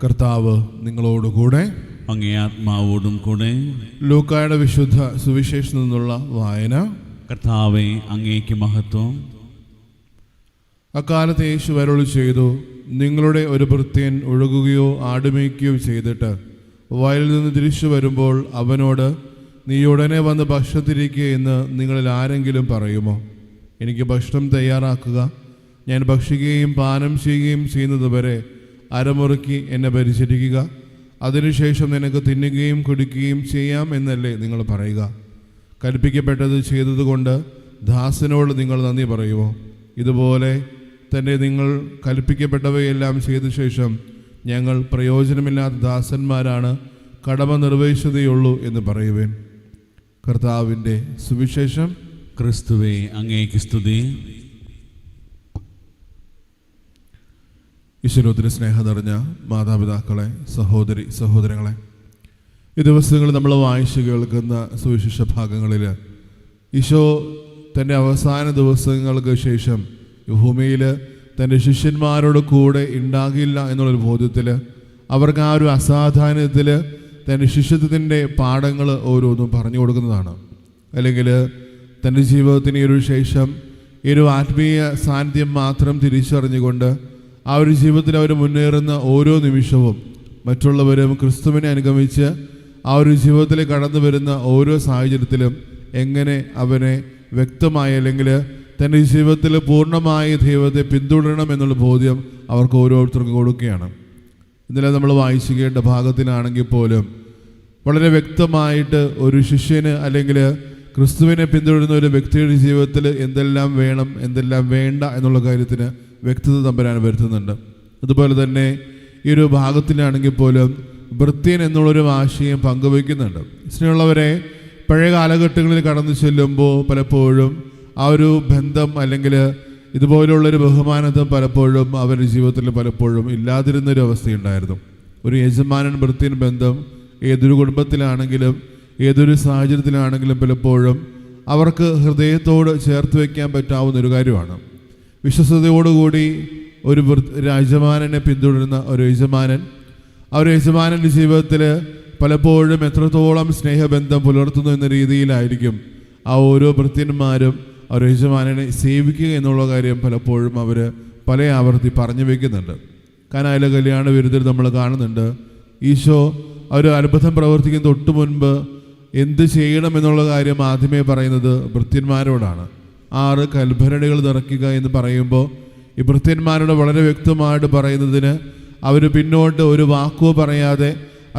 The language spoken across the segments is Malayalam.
കർത്താവ് നിങ്ങളോടുകൂടെ, അങ്ങേ ആത്മാവോടും കൂടെ. ലൂക്കായുടെ വിശുദ്ധ സുവിശേഷത്തിൽ നിന്നുള്ള വായന. കർത്താവേ, അങ്ങേക്ക് മഹത്വം. അക്കാലത്ത് യേശു അരുളി ചെയ്തു, നിങ്ങളുടെ ഒരു ഭൃത്യൻ ഒഴുകുകയോ ആടുമേയ്ക്കുകയോ ചെയ്തിട്ട് വയലിൽ നിന്ന് തിരിച്ചു വരുമ്പോൾ അവനോട്, നീ ഉടനെ വന്ന് ഭക്ഷണത്തിരിക്കുക എന്ന് നിങ്ങളിൽ ആരെങ്കിലും പറയുമോ? എനിക്ക് ഭക്ഷണം തയ്യാറാക്കുക, ഞാൻ ഭക്ഷിക്കുകയും പാനം ചെയ്യുകയും ചെയ്യുന്നതുവരെ അരമുറുക്കി എന്നെ പരിചരിക്കുക, അതിനുശേഷം നിനക്ക് തിന്നുകയും കുടിക്കുകയും ചെയ്യാം എന്നല്ലേ നിങ്ങൾ പറയുക? കൽപ്പിക്കപ്പെട്ടത് ചെയ്തതുകൊണ്ട് ദാസനോട് നിങ്ങൾ നന്ദി പറയുമോ? ഇതുപോലെ തന്നെ നിങ്ങൾ കൽപ്പിക്കപ്പെട്ടവയെല്ലാം ചെയ്ത ശേഷം, ഞങ്ങൾ പ്രയോജനമില്ലാത്ത ദാസന്മാരാണ്, കടമ നിർവഹിച്ചതേയുള്ളൂ എന്ന് പറയുവേൻ. കർത്താവിൻ്റെ സുവിശേഷം. ക്രിസ്തുവേ, അങ്ങേക്ക് സ്തുതി. ഈശ്വരത്തിന് സ്നേഹം നിറഞ്ഞ മാതാപിതാക്കളെ, സഹോദരി സഹോദരങ്ങളെ, ഈ ദിവസങ്ങളിൽ നമ്മൾ വായിച്ചു കേൾക്കുന്ന സുവിശേഷ ഭാഗങ്ങളിൽ ഈശോ തൻ്റെ അവസാന ദിവസങ്ങൾക്ക് ശേഷം ഭൂമിയിൽ തൻ്റെ ശിഷ്യന്മാരോട് കൂടെ ഉണ്ടാകില്ല എന്നുള്ളൊരു ബോധ്യത്തിൽ, അവർക്ക് ആ ഒരു അസാധാരണത്തിൽ തൻ്റെ ശിഷ്യത്വത്തിൻ്റെ പാഠങ്ങൾ ഓരോന്നും പറഞ്ഞു കൊടുക്കുന്നതാണ്. അല്ലെങ്കിൽ തൻ്റെ ജീവിതത്തിന് ഈ ഒരു ശേഷം ഈ ഒരു ആത്മീയ സാന്നിധ്യം മാത്രം തിരിച്ചറിഞ്ഞുകൊണ്ട് ആ ഒരു ജീവിതത്തിൽ അവർ മുന്നേറുന്ന ഓരോ നിമിഷവും മറ്റുള്ളവരും ക്രിസ്തുവിനെ അനുഗമിച്ച് ആ ഒരു ജീവിതത്തിൽ കടന്നു വരുന്ന ഓരോ സാഹചര്യത്തിലും എങ്ങനെ അവനെ വ്യക്തമായി അല്ലെങ്കിൽ തൻ്റെ ജീവിതത്തിൽ പൂർണ്ണമായി ദൈവത്തെ പിന്തുടരണം എന്നുള്ള ബോധ്യം അവർക്ക് ഓരോരുത്തർക്കും കൊടുക്കുകയാണ്. ഇന്നലെ നമ്മൾ വായിച്ചു കേട്ട ഭാഗത്തിനാണെങ്കിൽ പോലും വളരെ വ്യക്തമായിട്ട് ഒരു ശിഷ്യന് അല്ലെങ്കിൽ ക്രിസ്തുവിനെ പിന്തുടരുന്ന ഒരു വ്യക്തിയുടെ ജീവിതത്തിൽ എന്തെല്ലാം വേണം എന്തെല്ലാം വേണ്ട എന്നുള്ള കാര്യത്തിന് വ്യക്തത തമ്പുരാൻ വരുത്തുന്നുണ്ട്. അതുപോലെ തന്നെ ഈ ഒരു ഭാഗത്തിലാണെങ്കിൽ പോലും ഭൃത്യൻ എന്നുള്ളൊരു ആശയം പങ്കുവയ്ക്കുന്നുണ്ട്. സ്നേഹമുള്ളവരെ, പഴയ കാലഘട്ടങ്ങളിൽ കടന്നു ചെല്ലുമ്പോൾ പലപ്പോഴും ആ ഒരു ബന്ധം അല്ലെങ്കിൽ ഇതുപോലുള്ളൊരു ബഹുമാനത്വം പലപ്പോഴും അവരുടെ ജീവിതത്തിൽ പലപ്പോഴും ഇല്ലാതിരുന്നൊരു അവസ്ഥയുണ്ടായിരുന്നു. ഒരു യജമാനൻ ഭൃത്യൻ ബന്ധം ഏതൊരു കുടുംബത്തിലാണെങ്കിലും ഏതൊരു സാഹചര്യത്തിലാണെങ്കിലും പലപ്പോഴും അവർക്ക് ഹൃദയത്തോട് ചേർത്ത് വയ്ക്കാൻ പറ്റാവുന്നൊരു കാര്യമാണ്. വിശ്വസ്തയോടുകൂടി ഒരു യജമാനനെ പിന്തുടരുന്ന ഒരു യജമാനൻ ആ ഒരു യജമാനൻ്റെ ജീവിതത്തിൽ പലപ്പോഴും എത്രത്തോളം സ്നേഹബന്ധം പുലർത്തുന്നു എന്ന രീതിയിലായിരിക്കും ആ ഓരോ ഭൃത്യന്മാരും ആ ഒരു യജമാനനെ സേവിക്കുക എന്നുള്ള കാര്യം പലപ്പോഴും അവർ പല ആവർത്തി പറഞ്ഞു വയ്ക്കുന്നുണ്ട്. കാനായിലെ കല്യാണ വിരുദ്ധർ നമ്മൾ കാണുന്നുണ്ട്. ഈശോ ഒരു അത്ഭുതം പ്രവർത്തിക്കുന്ന തൊട്ട് മുൻപ് എന്ത് ചെയ്യണം എന്നുള്ള കാര്യം ആദ്യമേ പറയുന്നത് ഭൃത്യന്മാരോടാണ്. 6 കൽഭരണികൾ നിറയ്ക്കുക എന്ന് പറയുമ്പോൾ ഈ ഭൃത്യന്മാരോട് വളരെ വ്യക്തമായിട്ട് പറയുന്നതിന് അവർ പിന്നോട്ട് ഒരു വാക്കോ പറയാതെ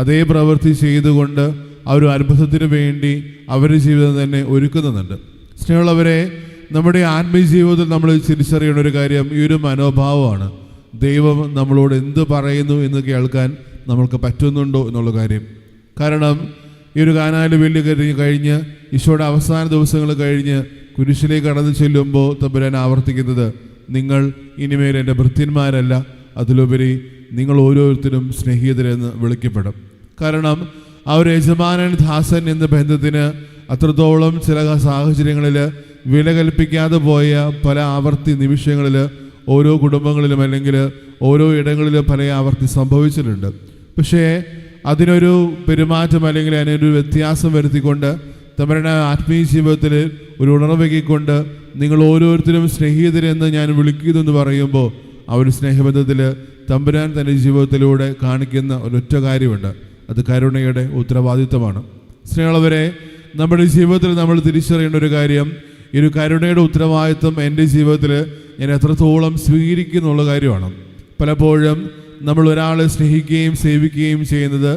അതേ പ്രവൃത്തി ചെയ്തുകൊണ്ട് ആ ഒരു അത്ഭുതത്തിന് വേണ്ടി അവരുടെ ജീവിതം തന്നെ ഒരുക്കുന്നുണ്ട്. സ്നേഹമുള്ളവരെ, നമ്മുടെ ആത്മീയ ജീവിതത്തിൽ നമ്മൾ തിരിച്ചറിയേണ്ട ഒരു കാര്യം ഈ ഒരു മനോഭാവമാണ്. ദൈവം നമ്മളോട് എന്ത് പറയുന്നു എന്ന് കേൾക്കാൻ നമ്മൾക്ക് പറ്റുന്നുണ്ടോ എന്നുള്ള കാര്യം. കാരണം ഈ ഒരു കാനായിലെ വെള്ളി കഴിഞ്ഞ് ഈശോയുടെ അവസാന ദിവസങ്ങൾ കഴിഞ്ഞ് കുരിശിലേക്ക് കടന്നു ചെല്ലുമ്പോൾ തമ്പുരാൻ ആവർത്തിക്കുന്നത്, നിങ്ങൾ ഇനിമേൽ എൻ്റെ ഭൃത്യന്മാരല്ല, അതിലുപരി നിങ്ങൾ ഓരോരുത്തരും സ്നേഹിതരെന്ന് വിളിക്കപ്പെടും. കാരണം ആ ഒരു യജമാനൻ ദാസൻ എന്ന ബന്ധത്തിന് അത്രത്തോളം ചില സാഹചര്യങ്ങളിൽ വില കൽപ്പിക്കാതെ പോയ പല ആവർത്തി നിമിഷങ്ങളിൽ ഓരോ കുടുംബങ്ങളിലും അല്ലെങ്കിൽ ഓരോ ഇടങ്ങളിലും പല ആവർത്തി സംഭവിച്ചിട്ടുണ്ട്. പക്ഷേ അതിനൊരു പെരുമാറ്റം അല്ലെങ്കിൽ അതിനൊരു വ്യത്യാസം വരുത്തിക്കൊണ്ട് തമ്പുരാന്റെ ആത്മീയ ജീവിതത്തിൽ ഒരു ഉണർവയ്ക്കൊണ്ട് നിങ്ങൾ ഓരോരുത്തരും സ്നേഹിതരെന്ന് ഞാൻ വിളിക്കുന്നു എന്ന് പറയുമ്പോൾ ആ ഒരു സ്നേഹബന്ധത്തിൽ തമ്പുരാൻ തൻ്റെ ജീവിതത്തിലൂടെ കാണിക്കുന്ന ഒരൊറ്റ കാര്യമുണ്ട്. അത് കരുണയുടെ ഉത്തരവാദിത്വമാണ്. സ്നേഹമുള്ളവരെ, നമ്മുടെ ജീവിതത്തിൽ നമ്മൾ തിരിച്ചറിയേണ്ട ഒരു കാര്യം, ഈ ഒരു കരുണയുടെ ഉത്തരവാദിത്വം എൻ്റെ ജീവിതത്തിൽ ഞാൻ എത്രത്തോളം സ്വീകരിക്കുന്നുള്ള കാര്യമാണ്. പലപ്പോഴും നമ്മൾ ഒരാളെ സ്നേഹിക്കുകയും സേവിക്കുകയും ചെയ്യുന്നത്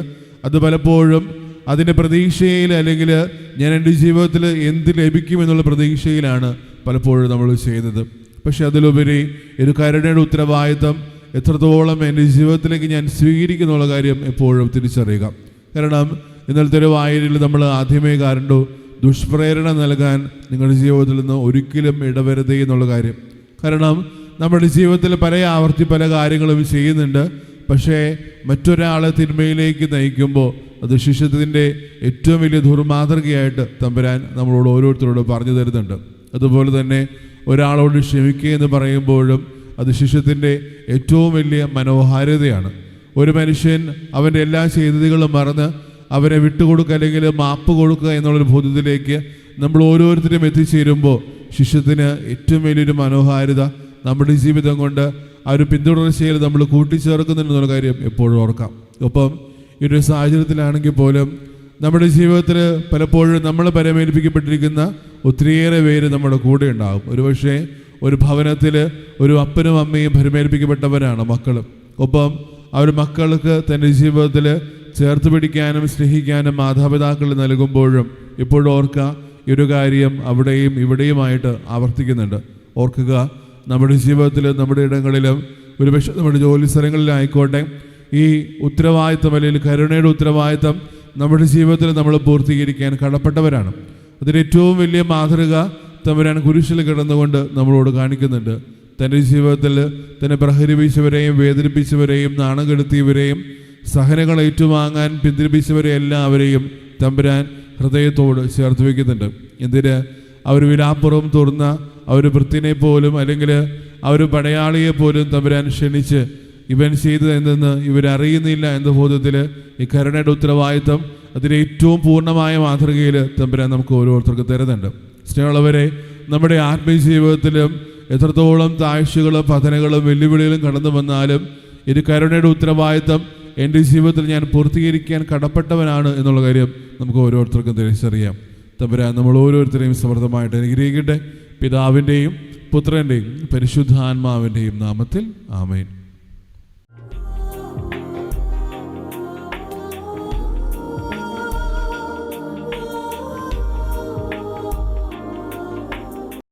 അത് പലപ്പോഴും അതിൻ്റെ പ്രതീക്ഷയിൽ അല്ലെങ്കിൽ ഞാൻ എൻ്റെ ജീവിതത്തിൽ എന്ത് ലഭിക്കുമെന്നുള്ള പ്രതീക്ഷയിലാണ് പലപ്പോഴും നമ്മൾ ചെയ്യുന്നത്. പക്ഷെ അതിലുപരി ഒരു കരുണയുടെ ഉത്തരവാദിത്വം എത്രത്തോളം എൻ്റെ ജീവിതത്തിലേക്ക് ഞാൻ സ്വീകരിക്കുന്നുള്ള കാര്യം എപ്പോഴും തിരിച്ചറിയുക. കാരണം ഇന്നലത്തെ ഒരു വായനയിൽ നമ്മൾ ആദ്യമേ കണ്ടു, ദുഷ്പ്രേരണ നൽകാൻ നിങ്ങളുടെ ജീവിതത്തിൽ നിന്ന് ഒരിക്കലും ഇടവരുതേ എന്നുള്ള കാര്യം. കാരണം നമ്മുടെ ജീവിതത്തിൽ പല ആവർത്തി പല കാര്യങ്ങളും ചെയ്യുന്നുണ്ട്. പക്ഷേ മറ്റൊരാളെ തിന്മയിലേക്ക് നയിക്കുമ്പോൾ അത് ശിഷ്യത്വത്തിൻ്റെ ഏറ്റവും വലിയ ദുർമാതൃകയായിട്ട് തമ്പുരാൻ നമ്മളോട് ഓരോരുത്തരോടും പറഞ്ഞു തരുന്നുണ്ട്. അതുപോലെ തന്നെ ഒരാളോട് ക്ഷമിക്കുക എന്ന് പറയുമ്പോഴും അത് ശിഷ്യത്തിൻ്റെ ഏറ്റവും വലിയ മനോഹാരിതയാണ്. ഒരു മനുഷ്യൻ അവൻ്റെ എല്ലാ ചെയ്തികളും മറന്ന് അവരെ വിട്ടുകൊടുക്കുക അല്ലെങ്കിൽ മാപ്പ് കൊടുക്കുക എന്നുള്ളൊരു ബോധ്യത്തിലേക്ക് നമ്മൾ ഓരോരുത്തരും എത്തിച്ചേരുമ്പോൾ ശിഷ്യത്തിന് ഏറ്റവും വലിയൊരു മനോഹാരിത നമ്മുടെ ജീവിതം കൊണ്ട് ആ ഒരു പിന്തുടർച്ചയിൽ നമ്മൾ കൂട്ടിച്ചേർക്കുന്നുണ്ടെന്നുള്ള കാര്യം എപ്പോഴും ഓർക്കാം. ഒപ്പം ഈ ഒരു സാഹചര്യത്തിലാണെങ്കിൽ പോലും നമ്മുടെ ജീവിതത്തിൽ പലപ്പോഴും നമ്മൾ പരമേൽപ്പിക്കപ്പെട്ടിരിക്കുന്ന ഒത്തിരിയേറെ പേര് നമ്മുടെ കൂടെ ഉണ്ടാകും. ഒരുപക്ഷെ ഒരു ഭവനത്തിൽ ഒരു അപ്പനും അമ്മയും പരമേൽപ്പിക്കപ്പെട്ടവരാണ് മക്കളും. ഒപ്പം ആ ഒരു മക്കൾക്ക് തൻ്റെ ജീവിതത്തിൽ ചേർത്ത് പിടിക്കാനും സ്നേഹിക്കാനും മാതാപിതാക്കൾ നൽകുമ്പോഴും ഇപ്പോഴും ഓർക്കുക, ഈ ഒരു കാര്യം അവിടെയും ഇവിടെയുമായിട്ട് ആവർത്തിക്കുന്നുണ്ട്. ഓർക്കുക, നമ്മുടെ ജീവിതത്തിൽ നമ്മുടെ ഇടങ്ങളിലും ഒരുപക്ഷെ നമ്മുടെ ജോലി സ്ഥലങ്ങളിലായിക്കോട്ടെ ഈ ഉത്തരവാദിത്തം അല്ലെങ്കിൽ കരുണയുടെ ഉത്തരവാദിത്തം നമ്മുടെ ജീവിതത്തിൽ നമ്മൾ പൂർത്തീകരിക്കാൻ കടപ്പെട്ടവരാണ്. അതിന് ഏറ്റവും വലിയ മാതൃക തമ്പുരാൻ കുരിശിൽ കിടന്നുകൊണ്ട് നമ്മളോട് കാണിക്കുന്നുണ്ട്. തൻ്റെ ജീവിതത്തിൽ തന്നെ പ്രഹരിപ്പിച്ചവരെയും വേദനിപ്പിച്ചവരെയും നാണം കെടുത്തിയവരെയും സഹനങ്ങൾ ഏറ്റുവാങ്ങാൻ പിന്തിരിപ്പിച്ചവരെ എല്ലാവരെയും തമ്പുരാൻ ഹൃദയത്തോട് ചേർത്ത് വയ്ക്കുന്നുണ്ട്. എന്തിന്? അവർ വിലാപ്പുറം തുറന്ന അവർ വൃത്തിനെ പോലും അല്ലെങ്കിൽ ആ ഒരു പടയാളിയെ പോലും തമ്പുരാൻ ക്ഷണിച്ച് ഇവൻ ചെയ്തത് എന്തെന്ന് ഇവരറിയുന്നില്ല എന്ന ബോധത്തിൽ ഈ കരുണയുടെ ഉത്തരവാദിത്തം അതിൻ്റെ ഏറ്റവും പൂർണ്ണമായ മാതൃകയിൽ തമ്പുരാൻ നമുക്ക് ഓരോരുത്തർക്കും തരുന്നുണ്ട്. സ്നേഹമുള്ളവരെ, നമ്മുടെ ആത്മീയ ജീവിതത്തിലും എത്രത്തോളം താഴ്ചകളും പതനങ്ങളും വെല്ലുവിളികളും കടന്നു വന്നാലും ഇത് കരുണയുടെ ഉത്തരവാദിത്തം എൻ്റെ ജീവിതത്തിൽ ഞാൻ പൂർത്തീകരിക്കാൻ കടപ്പെട്ടവനാണ് എന്നുള്ള കാര്യം നമുക്ക് ഓരോരുത്തർക്കും തിരിച്ചറിയാം. തമ്പുരാൻ നമ്മൾ ഓരോരുത്തരെയും സമൃദ്ധമായിട്ട് അനുഗ്രഹിക്കട്ടെ. പിതാവിൻ്റെയും പുത്രൻ്റെയും പരിശുദ്ധാത്മാവിൻ്റെയും നാമത്തിൽ ആമേൻ.